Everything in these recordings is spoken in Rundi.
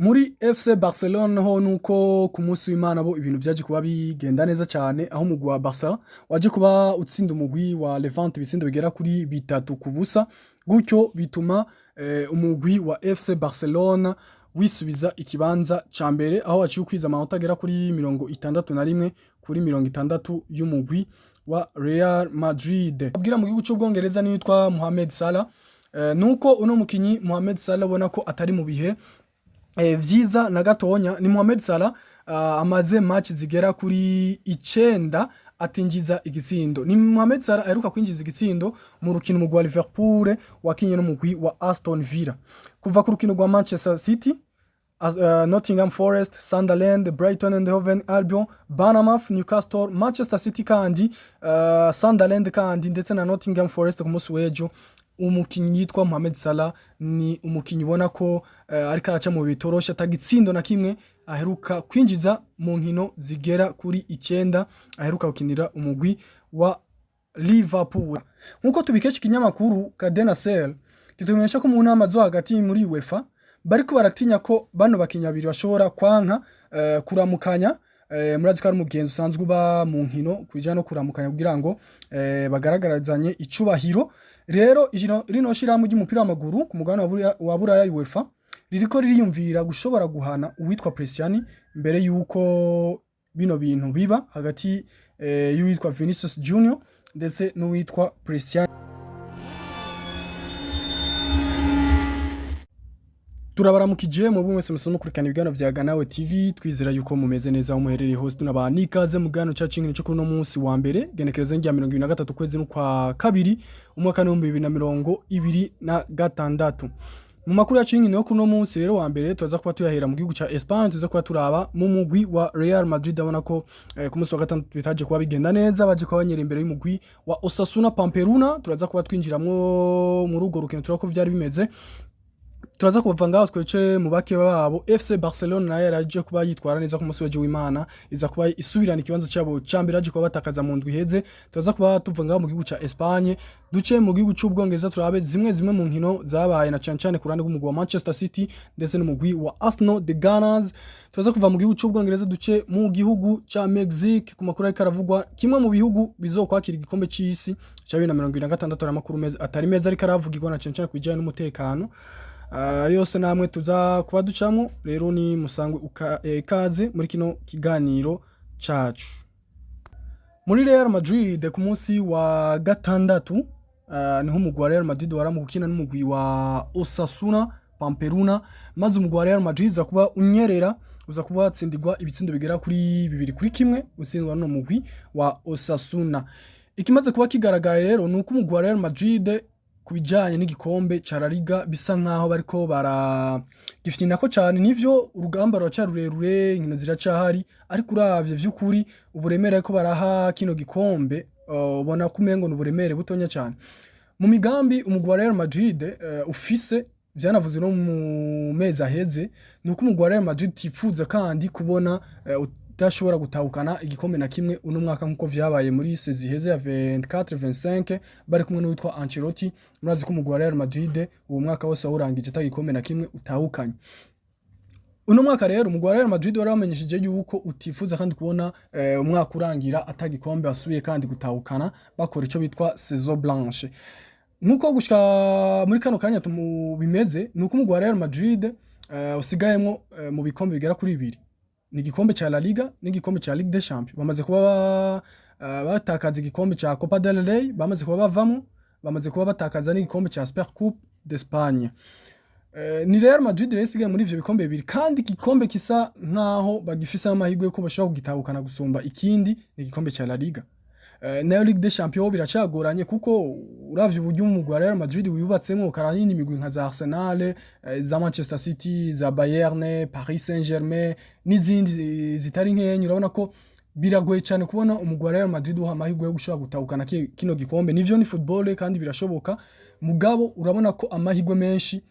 Muri FC Barcelona ho nuko ku munsi w'Imana bo ibintu vyaje kuba bigenda neza cyane aho umugwi wa Barca waje kuba utsinda umugwi wa Levante ibitsindo bigera kuri 3-0 gutyo bituma umugwi wa FC Barcelona wisubiza ikibanza ca mbere aho waciye ukwiza amanota agera kuri 61 kuri 60 y'umugwi wa Real Madrid. Abwira mu gihugu cy'Ubwongereza ni yitwa Mohamed Salah, nuko uno mukinyi Mohamed Salah ubona ko atari mu bihe vyiza na gatonya. Ni Mohamed Salah amaze match zigera kuri 9 atinjiza igitsindo. Ni Mohamed Salah aheruka kwinjiza igitsindo mu rukino mu rwa Liverpool wakinye no mugwi wa Aston Villa kuva ku rukino rwa Manchester City, Nottingham Forest, Sunderland, Brighton and Hove Albion, Bournemouth, Newcastle, Manchester City kandi Sunderland kandi ndetse na Nottingham Forest ku munsi w'ejo. Umukinyi yitwa Mohamed Salah ni umukinyi ubona ko ariko araca mu bitorosha atagitsindo na kimwe aheruka kwinjiza mu nkino zigera kuri 9 aheruka gukinira umugwi wa Liverpool. Nkuko tubikesha ikinyamakuru Cadena Ser kitumenyesha ko mu nama zo hagati muri UEFA bariko baratinya ko bano bakinya babiri bashobora kwanka kuramukanya. Murazi ko ari umugenzi usanzwe uba mu nkino kwijana no kuramukanya kugira ngo bagaragarazanye icubahiro. Rero rino shirahamwe ry'umupira w'amaguru ku mugabane wa Buraya UEFA ririko ririyumvira gushobora guhana uwitwa Prestiani mbere yuko bino bintu biba hagati y'uwitwa Vinicius Junior ndetse n'uwitwa Prestiani. Turabaramukije mu bumwe mwese mukurikirana ibiganiro vya Ganawe TV, twizera yuko mumeze neza aho muherereye hose. Tunabana ikaze mu gano ca cingine cyo kuno munsi wa mbere genekereza njya 23 kwezi n'ukwa kabiri umwaka wa 2026. Mu makuru ya cingine yo kuno munsi rero wa mbere tuza kuba tuyahera mu gihugu ca Espagne, tuza kuba turaba mu mugwi wa Real Madrid. Abona ko ku munsi wa gatandatu bitaje kuba bigenda neza, baje kuba banyera imbere y'umugwi wa Osasuna Pamplona. Turaza kuba twinjiramwo mu rugo rukino turako vyari bimeze. Turaza kuva ngaho twece mu bake babo. FC Barcelona nayo yaraje kuba yitwara neza ku munsi w'Imana, iza kuba isubirana ikibanza cyabo cambere aje kuba batakaza mu ndwi heze. Turaza kuba tuva ngaho mu gihugu ca Espagne duce mu gihugu cy'Ubwongereza turabe zimwe mu nkino zabaye na cancane ku ruhande rw'umugwi wa Manchester City ndetse n'umugwi wa Arsenal the Gunners. Turaza kuva mu gihugu cy'Ubwongereza duce mu gihugu ca Mexique ku makuru ariko aravugwa kimwe mu bihugu bizokwakira igikombe c'isi ca 2026. Amakuru meza atari meza ariko aravugirwa na cancane kujyana n'umutekano. Yose namwe tuza kuba ducamo rero ni musangwe ikaze muri kino kiganiro cacu. Muri Real Madrid ku munsi wa gatandatu niho umugwi wa Real Madrid waramukina n'umugwi wa Osasuna Pamplona, maze umugwi wa Real Madrid uza kuba unyerera, uza kuba watsindirwa ibitsindo bigera kuri 2-1 utsindwa no mugwi wa Osasuna. Ikimaze kuba kigaragaye rero nuko umugwi wa Real Madrid kubijanye n'igikombe ca La Liga bisa nkaho bariko baragifina ko cyane. Nivyo urugamba rwaca rurerure, inkino ziracahari, ariko uravye vy'ukuri uburemere ko baraha kino gikombe ubona kumengo n'uburemere butonya cyane. Mu migambi umugwi wa Real Madrid ufise vyanavuze no mu meza heze nuko umugwi wa Real Madrid tifuza kandi kubona udashobora gutahukana igikombe na kimwe uno mwaka nkuko vyabaye muri sezi heze ya 24-25 bari kumwe n'uwitwa Ancelotti. Murazi ko umugwi wa Real Madrid uwo mwaka wose wurangije atagikombe na kimwe utahukanye. Uno mwaka rero umugwi wa Real Madrid wari wamenyesheje yuko utifuza kandi kubona umwaka urangira atagikombe asubiye kandi gutahukana, bakora ico bitwa saison blanche. Nkuko gushika muri kano kanya bimeze nuko umugwi wa Real Madrid usigayemwo mu bikombe bigera kuri 2. Ni igikombe ca La Liga n'igikombe ca Ligue des Champions. Bamaze kuba batakaza igikombe ca Copa del Rey, bamaze kuba bavamo, bamaze kuba batakaza n'igikombe ca Super Coupe d'Espagne. Ni Real Madrid rero isigaye muri ivyo bikombe bibiri, kandi igikombe kisa nkaho bagifise amahirwe yo ko bashobora kugitahukana gusumba ikindi ni igikombe ca La Liga. Nayo Ligue des Champions biracagoranye kuko uravye uburyo umugwi wa Real Madrid wiyubatsemwo karanini imigwi nka za Arsenal, za Manchester City, za Bayern, Paris Saint-Germain n'izindi zitari nkenye. Urabona ko biragoye cyane kubona umugwi wa Real Madrid uha amahirwe yo gushobora gutahukana kino gikombe. Nivyo ni football kandi birashoboka, mugabo urabona ko amahirwe menshi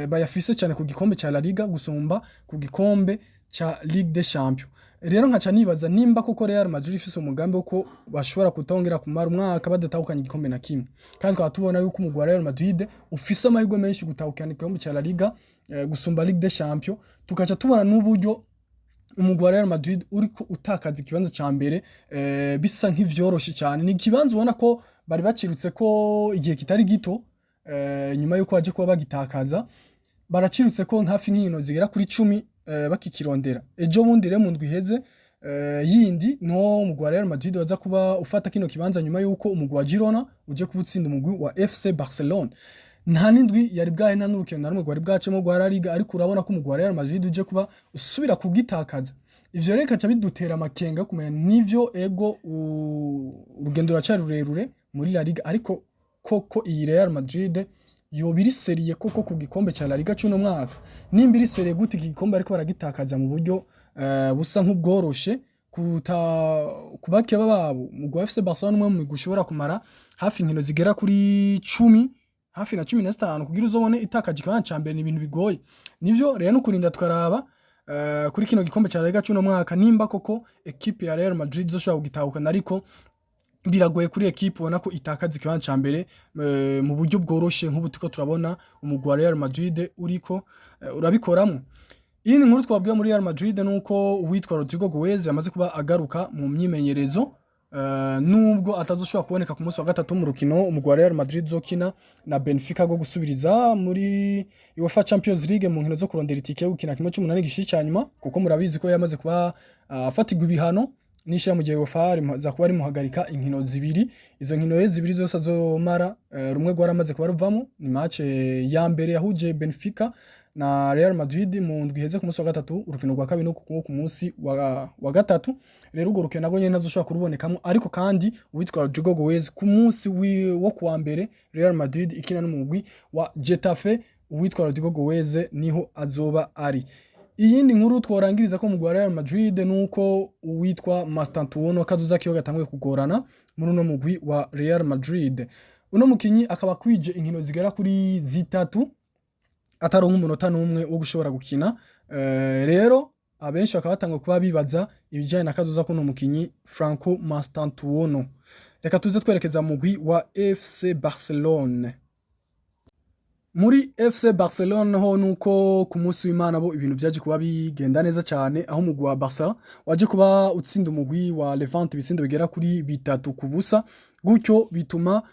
bayafise cyane ku gikombe ca La Liga gusumba ku gikombe ca Ligue des Champions. Rero nkaca nibaza nimba koko Real Madrid ifise umugambi uko bashobora kutongera kumara umwaka badatahukanye igikombe na kimwe, kandi twaba tubona yuko umugwi wa Real Madrid ufise amahirwe menshi gutahukana igikombe ca La Liga gusumba Ligue des Champions, tukaca tubona n'uburyo umugwi wa Real Madrid uriko utakaza ikibanza ca mbere bisa nk'ivyoroshe cyane. Ni ikibanza ubona ko bari bacirutse ko igihe kitari gito nyuma yuko baje kuba bagitakaza, baracirutse ko hafi nk'inkino zigera kuri 10 bakikirondera. Ejo bundi rero mu ndwi iheze yindi no umugwi wa Real Madrid waza kuba ufata kino kibanza nyuma yuko umugwi wa Girona uje kubutsinda umugwi wa FC Barcelona. Nta n'indwi yari bwahe nta n'urukino na rumwe rwari bwacemo rwa La Liga, ariko urabona ko umugwi wa Real Madrid uje kuba usubira kugitakaza. Ivyo rero kaca bidutera amakenga kumenya nivyo ego urugendo ruracari rurerure muri La Liga, ariko koko iyi Real Madrid yobiri seriye koko ku gikombe ca La Liga cy'uno mwaka. Nimba iri seriye gute iki gikombe ariko baragitakaza mu buryo busa nk'ubworoshe kubake babo mu FC Barcelona, umwe mu gushobora kumara hafi inkino zigera kuri 10 hafi na 15 kugira uzobone itakaje ikibanza ca mbere. Ni ibintu bigoye. Nivyo rero no kurinda twaraba kuri kino gikombe ca La Liga cy'uno mwaka nimba koko equipe ya Real Madrid zoshobora kugitahukana, ariko biragoye kuri equipe ubona ko itakaza ikibanza ca mbere mu buryo bworoshe nk'ubu tuko turabona umugwi wa Real Madrid uriko urabikoramwo. Iyi ni nkuru twabwiye muri Real Madrid nuko uwitwa Rodrigo Goes yamaze kuba agaruka mu myimenyerezo, nubwo atazoshobora kuboneka ku munsi wa gatatu mu rukino umugwi wa Real Madrid zokina na Benfica go gusubiriza muri UEFA Champions League mu nkino zo kurondera itike yo gukina kimwe cy'umunani gishi cyanyuma, kuko murabizi ko yamaze kuba afatirwa ibihano nishira mu gihe UEFA za kuba ari muhagarika inkino zibiri. Izo nkino zibiri zose azomara rumwe rwaramaze kuba ruvamo. Ni match ya mbere yahuje Benfica na Real Madrid mu ndwi iheze ku munsi wa gatatu, urukino rwa kabiri no ku munsi wa gatatu. Rero urwo rukino nago nyene nazoshobora kurubonekamo, ariko kandi uwitwa Rodrigo Goes ku munsi wo kuwa mbere Real Madrid ikina n'umugwi wa Getafe, uwitwa Rodrigo Goes niho azoba ari. Iyindi nkuru tworangiriza ko mu Real Madrid nuko uwitwa Mastantuono kazuza kiyo gatanguye kugorana muri no mugwi wa Real Madrid. Uno mukinyi akaba kwije inkino zigera kuri zitatu ataronka umunota n'umwe wo gushobora gukina. Rero abenshi bakaba batanguye kuba bibaza ibijyanye na kazuza kuno mukinyi Franco Mastantuono. Reka tuze twerekeza mu mugwi wa FC Barcelona. Muri FC Barcelona ho nuko ku munsi w'Imana bo ibintu vyaje kuba bigenda neza cyane, aho umugwi wa Barca waje kuba utsinda umugwi wa Levante ibitsindo bigera kuri 3-0, gutyo bituma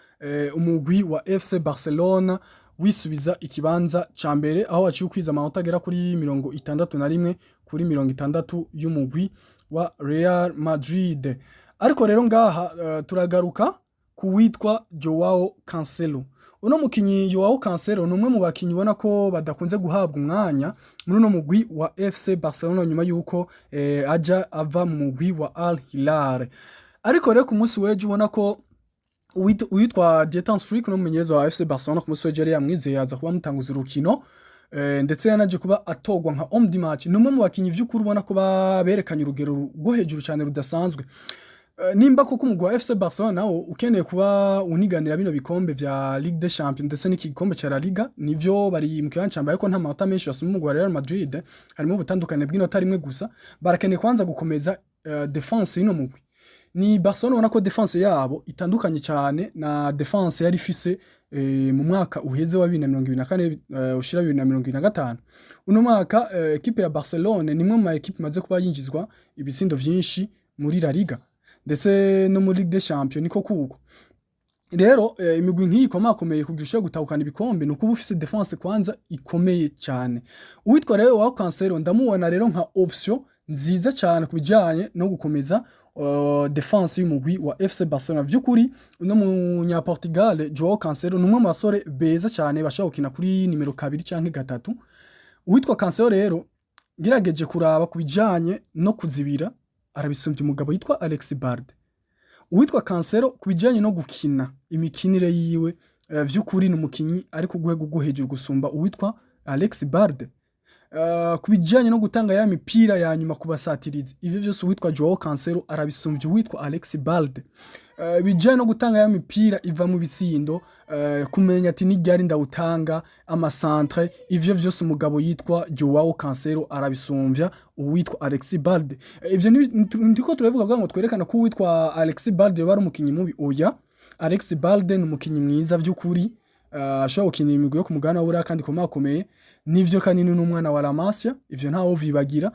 umugwi wa FC Barcelona wisubiza ikibanza ca mbere, aho waciye kwiza amanota agera kuri 61 kuri 60 y'umugwi wa Real Madrid. Ariko rero ngaha turagaruka kuwitwa Joao Cancelo. Uno mukinyi Joao Cancelo numwe mu bakinyi ubona ko badakunze guhabwa umwanya muri no mugwi wa FC Barcelona nyuma yuko aja ava mu mugwi wa Al Hilal. Ariko rero ku munsi weje ubona ko uwitwa Dietmar Frick no mumenyereza wa FC Barcelona ku munsi weje yari yamwizeye aza kuba mutanguza urukino, ndetse yanaje kuba atogwa nka homme du match. Numwe mu bakinyi vy'ukuri ubona ko baberekanye urugero rwo hejuru cyane rudasanzwe. Nimba koko umugwi wa FC Barcelona nawo ukeneye kuba uniganira bino bikombe vya Ligue des Champions ndetse n'iki gikombe ca La Liga, nivyo bari mu kibanza cambaye ko nta manota menshi yasuma umugwi wa Real Madrid, harimo ubutandukane bw'inota rimwe gusa. Barakeneye kwanza gukomeza defense y'ino mugwi. Ni Barcelona ubona ko defense yabo itandukanye cyane na defense yari ifise mu mwaka uheze wa 2024 ushira 2025. Uno mwaka equipe ya Barcelona nimwe mu equipe maze kuba yinjizwa ibitsindo vyinshi muri La Liga ndetse no muri Ligue des Champions niko kuko. Rero imigwi nk'iyi komakomeye kugira gutahukana ibikombe nuko ufise defense kwanza ikomeye cyane. Uwitwa rero wa Cancelo ndamubona rero nka option nziza cyane kubijanye no gukomeza defense y'umugwi wa FC Barcelona. Vyukuri uno munya Portugal Joao Cancelo numwe mu basore beza cyane bashaka gukina kuri nimero 2 canke 3. Uwitwa Cancelo rero ngirageje kuraba kubijanye no kuzibira arabisumbye umugabo yitwa Alex Barde. Uwitwa Cancelo kubijanye no gukina imikinire yiwe vy'ukuri n'umukinyi ari ku gwego rwo hejuru gusumba uwitwa Alex Barde. kubijanye no gutanga ya mipira ya nyuma kubasatiriza ivyo byose uwitwa Joao Cancelo arabisumbye uwitwa Alex Balde. Bijanye no gutanga ya mipira iva mu bisindo, kumenya ati n'iryari ndawutanga amasantre, ivyo vyose umugabo yitwa Joao Cancelo arabisumbya uwitwa Alex Balde. Ivyo ndiko turavuga ngo twerekana ko uwitwa Alex Balde bari umukinyi mubi. Oya, Alex Balde ni umukinyi mwiza by'ukuri, ashobora gukina imigwi yo ku mugabane w'Uburayi kandi komakomeye, nivyo kanini n'umwana wa La Masia, ivyo ntawo vibagira.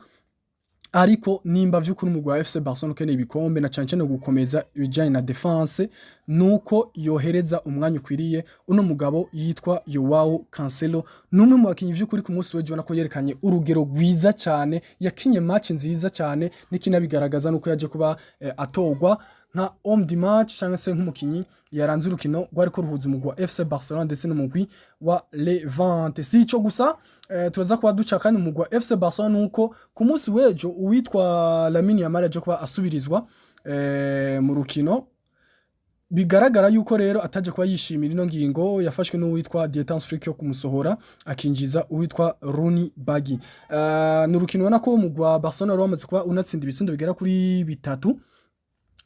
Ariko nimba vy'ukuri umugwi wa FC Barcelona ukeneye ibikombe na cane cane gukomeza ibijanye na defense, nuko yohereza umwanya ukwiriye uno mugabo yitwa Joao Cancelo. Numwe mu bakinyi vy'ukuri ku munsi w'ejo nako yerekanye urugero rwiza cyane, yakinye match nziza cyane, nikinabigaragaza nuko yaje kuba atogwa nka homme du match cyangwa se nk'umukinyi yaranze urukino rwariko ruhuza umugwi wa FC Barcelona ndetse n'umugwi wa Levante. Si ico gusa, turaza kuba duca kandi umugwi wa FC Barcelona nuko ku munsi w'ejo uwitwa Lamine Yamal aje kuba asubirizwa mu rukino. Bigaragara yuko rero ataje kuba yishimira ino ngingo yafashwe n'uwitwa Dietans Flick yo kumusohora akinjiza uwitwa Rooney Bagi. N'urukino ubona ko umugwi wa Barcelona wamaze kuba unatsinda ibitsindo bigera kuri 3.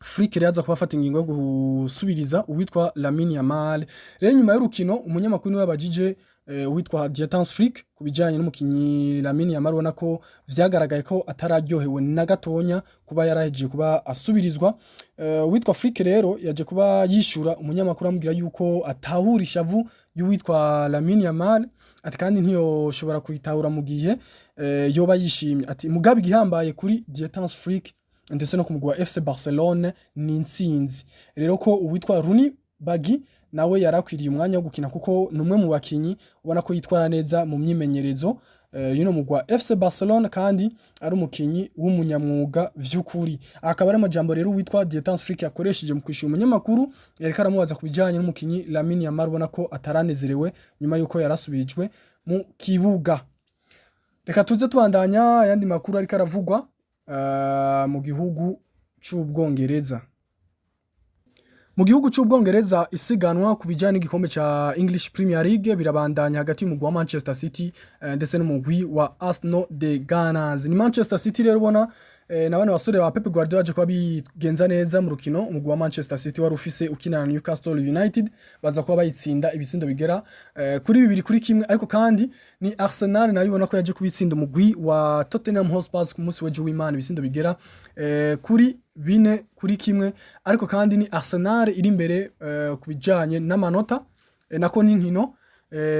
Flick rero aza kuba afata ingingo yo gusubiriza uwitwa Lamine Yamal. Rero nyuma y'urukino umunyamakuru niwe yabajije uwitwa Dietans Flick kubijanye n'umukinyi Lamine Yamal, ubona ko vyagaragaye ko atararyohewe na gatonya kuba yarahejeje kuba asubirizwa. Uwitwa Flick rero yaje kuba yishura umunyamakuru amubwira yuko atahura ishavu y'uwitwa Lamine Yamal, ati kandi ntiyoshobora kuyitahura mu gihe yoba yishimye. Ati mugabe gihambaye kuri Dietans Flick ndetse no ku mugwi wa FC Barcelona ni intsinzi. Rero ko uwitwa Rooney Bagi nawe yarakwiriye umwanya wo gukina kuko numwe mu bakinyi ubona ko yitwara neza mu myimenyerezo y'uno mugwi wa FC Barcelona kandi ari umukinyi w'umunyamwuga vy'ukuri. Akaba ari amajambo rero witwa Dietans Flick yakoresheje mu kwishura umunyamakuru, yariko aramubaza kubijanye n'umukinyi Lamine Yamal, ubona ko ataranezerewe nyuma yuko yarasubirijwe mu kibuga. Reka tuze tubandanya yandi makuru ariko aravugwa mu gihugu c'Ubwongereza. Mu gihugu c'Ubwongereza isiganwa kubijanye n'igikombe ca English Premier League birabandanya hagati y'umugwi wa Manchester City ndetse n'umugwi wa Arsenal the Gunners. Ni Manchester City rero ubona na bane basore ba Pep Guardiola aje kuba bigenza neza mu rukino. Umugwi wa Manchester City wari ufise ukinana na Newcastle United, baza kuba bayitsinda ibitsindo bigera kuri 2-1, ariko kandi ni Arsenal nayo ibona ko yaje kubitsinda umugwi wa Tottenham Hotspur ku munsi w'ejo w'Imana ibitsindo bigera kuri 4-1, ariko kandi ni Arsenal iri imbere kubijanye n'amanota nako n'inkino,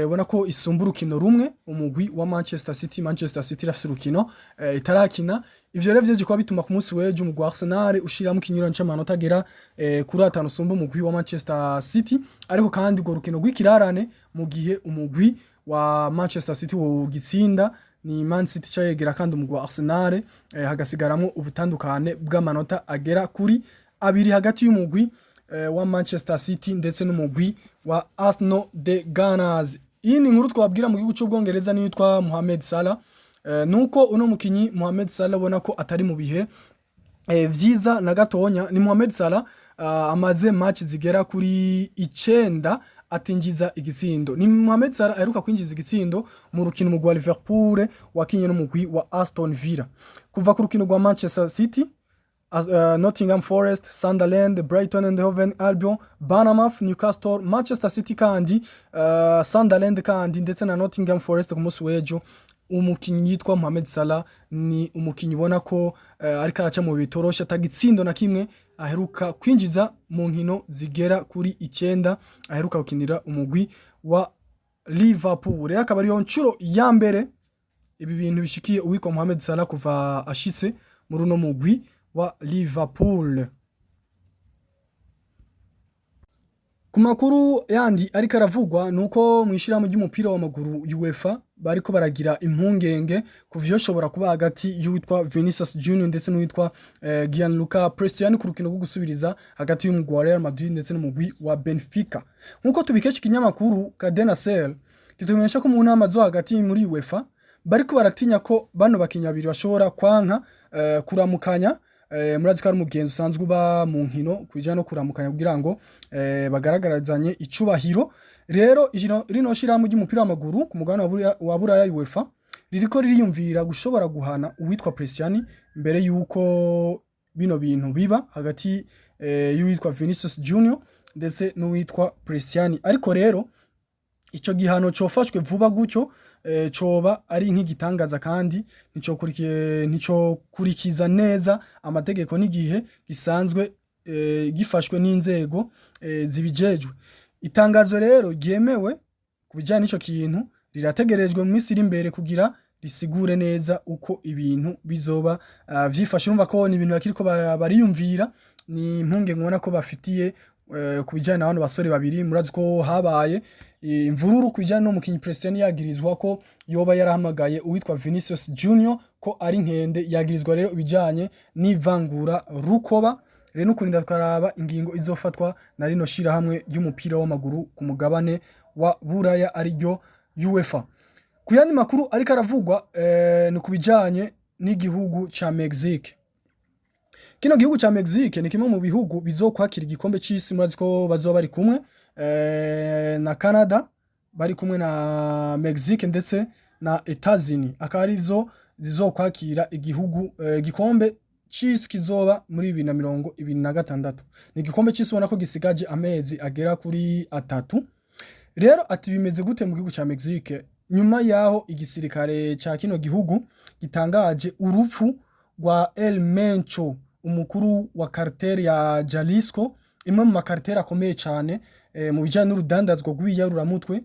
ubona ko isumba urukino rumwe umugwi wa Manchester City. Manchester City rafise urukino itarakina. Ivyo rero vyeje kuba bituma ku munsi w'ejo umugwi wa Arsenal ushiramo ikinyuranyo c'amanota agera kuri 5 usumba umugwi wa Manchester City, ariko kandi urwo rukino rw'ikirarane mu gihe umugwi wa Manchester City wo gitsinda ni Man City cayegera kandi umugwi wa Arsenal hagasigaramo ubutandukane bw'amanota agera kuri 2 hagati y'umugwi wa Manchester City ndetse n'umugwi wa Arsenal the Gunners. Iyi ni inkuru twabwira mu gihugu c'Ubwongereza nitwa Mohamed Salah. Nuko uno mukinyi Mohamed Salah ubona ko atari mu bihe vyiza na gatonya. Ni Mohamed Salah amaze match zigera kuri 9 atinjiza igitsindo. Ni Mohamed Salah aheruka kwinjiza igitsindo mu rukino mu rwa Liverpool wakinye n'umugwi wa Aston Villa. Kuva ku rukino rwa Manchester City, Nottingham Forest, Sunderland, Brighton and Hove Albion, Bournemouth, Newcastle, Manchester City kandi Sunderland kandi ndetse na Nottingham Forest ku munsi w'ejo. Umukinyi yitwa Mohamed Salah ni umukinyi ubona ko ariko araca mu bitorosha, atagitsindo na kimwe aheruka kwinjiza mu nkino zigera kuri 9 aheruka gukinira umugwi wa Liverpool. Rero akaba ariyo ncuro ya mbere ibi bintu bishikiye uwitwa Mohamed Salah kuva ashitse muri uno mugwi wa Liverpool. Ku makuru yandi ariko aravugwa nuko mwishiramo ry'umupira w'amaguru UEFA bariko baragira impungenge kuvyoshobora kuba hagati y'uwitwa Vinicius Junior ndetse n'uwitwa Gianluca Prestiani ku rukino rwo gusubiriza hagati y'umugwi wa Real Madrid ndetse n'umugwi wa Benfica. Nkuko tubikesha ikinyamakuru Cadena Ser kitumenyesha ko mu nama zo hagati muri UEFA bariko baratinya ko bano bakinyabiri bashobora kwanka kuramukanya. Murazi ko ari umugenzo usanzwe uba mu nkino kwijana no kuramukanya kugira ngo bagaragarazanye icubahiro. Rero rino shirahamwe ry'umupira w'amaguru ku mugabane wa Buraya UEFA ririko ririyumvira gushobora guhana uwitwa Prestiani mbere yuko bino bintu biba hagati y'uwitwa Vinicius Junior ndetse n'uwitwa Prestiani. Ariko rero ico gihano cofashwe vuba gutyo coba ari nk'igitangaza kandi nticokurikiza neza amategeko n'igihe gisanzwe gifashwe n'inzego zibijejwe. Itangazo rero ryemewe kubijanye n'ico kintu rirategerejwe mu minsi iri imbere kugira risigure neza uko ibintu bizoba vyifashe. Urumva ko ni ibintu bakiriko bariyumvira, ni impunge nkubona ko bafitiye kubijanye n'abantu basore babiri. Murazi ko habaye imvururu kubijanye n'umukinyi Prestiani yagirizwa ko yoba yarahamagaye uwitwa Vinicius Junior ko ari nkende, yagirizwa rero ibijanye n'ivangura rukoba. Rero nukurinda twaraba ingingo izofatwa na rino shirahamwe ry'umupira w'amaguru ku mugabane wa Buraya ariryo UEFA. Kuyandi makuru ariko aravugwa ni kubijanye n'igihugu ca Mexique. Kino gihugu ca Mexique ni kimwe mu bihugu bizokwakira igikombe c'isi. Murazi ko bazoba bari kumwe na Canada, bari kumwe na Mexique ndetse na Etats-Unis, akaba arizo zizokwakira igikombe c'isi kizoba muri 2026. Ni igikombe c'isi ubona ko gisigaje amezi agera kuri 3. Rero ati bimeze gute mu gihugu ca Mexique nyuma yaho igisirikare ca kino gihugu gitangaje urupfu rwa El Mencho, umukuru wa cartel ya Jalisco, imwe mu makarteri akomeye cyane mu bijanye n'urudandazwa rw'ibiyaruraramutwe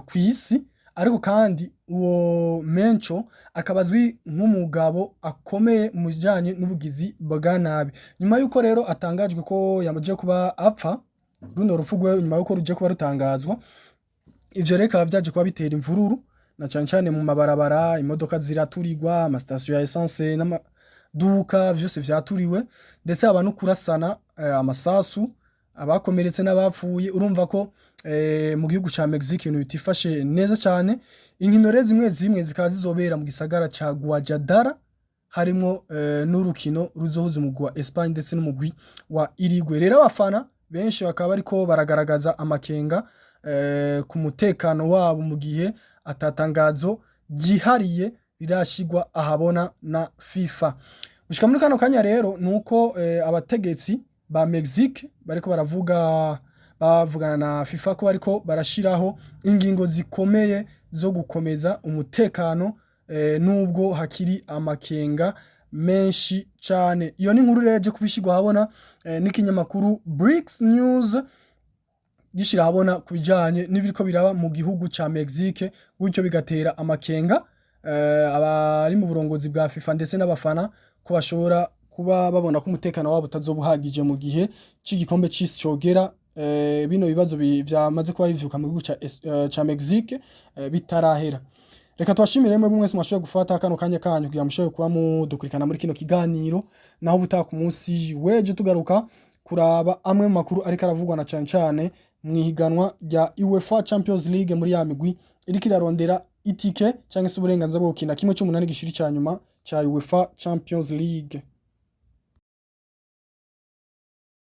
kw'isi. Ariko kandi uwo Mencho akabazwi nk'umugabo akomeye mu bijanye n'ubugizi bwa nabi. Nyuma yuko rero atangajwe ko yamaje kuba apfa, runo rupfu rwe nyuma yuko ruje kuba rutangazwa, ivyo rero bikaba vyaje kuba bitera imvururu na cane cane mu mabarabara, imodoka ziraturirwa, amastation ya essence n'amaduka vyose vyaturiwe, ndetse aba no kurasana amasasu, abakomeretse n'abapfuye. Urumva ko mu gihugu ca Mexique ibintu bitifashe neza cyane. Inkino rero zimwe zikaba zizobera mu gisagara ca Guadalajara, harimo n'urukino ruzohuza umugwi wa Espagne ndetse n'umugwi wa Uruguay. Rero abafana benshi bakaba bariko baragaragaza amakenga ku mutekano wabo mu gihe atatangazo ryihariye rirashigwa ahabona na FIFA. Gushika muri kano kanya rero nuko abategetsi ba Mexique bariko bavugana na FIFA ko bariko barashiraho ingingo zikomeye zo gukomeza umutekano nubwo hakiri amakenga menshi cyane. Iyo ni inkuru reje kubishigwa habona n'ikinyamakuru Bricks News gishira habona kubijanye n'ibiriko biraba mu gihugu ca Mexique, gutyo bigatera amakenga abari mu burongozi bwa FIFA ndetse n'abafana ko bashobora kuba babona ko umutekano wabo utazobuhagije mu gihe c'igikombe c'isi cogera. Bino bibazo vyamaze kuba bivyuka mu gihugu ca Mexique bitarahera. Reka twashimire mwe mwese mwashoboye gufata kano kanya kanyu kugira mushoboye kuba mudukurikana muri kino kiganiro, naho butaka ku munsi weje tugaruka kuraba amwe mu makuru ariko aravugwa na cane cane mwihiganwa rya UEFA Champions League muri ya migwi iriko irarondera itike canke se uburenganzira bwo gukina kimwe c'umunani gishiri ca nyuma ca UEFA Champions League.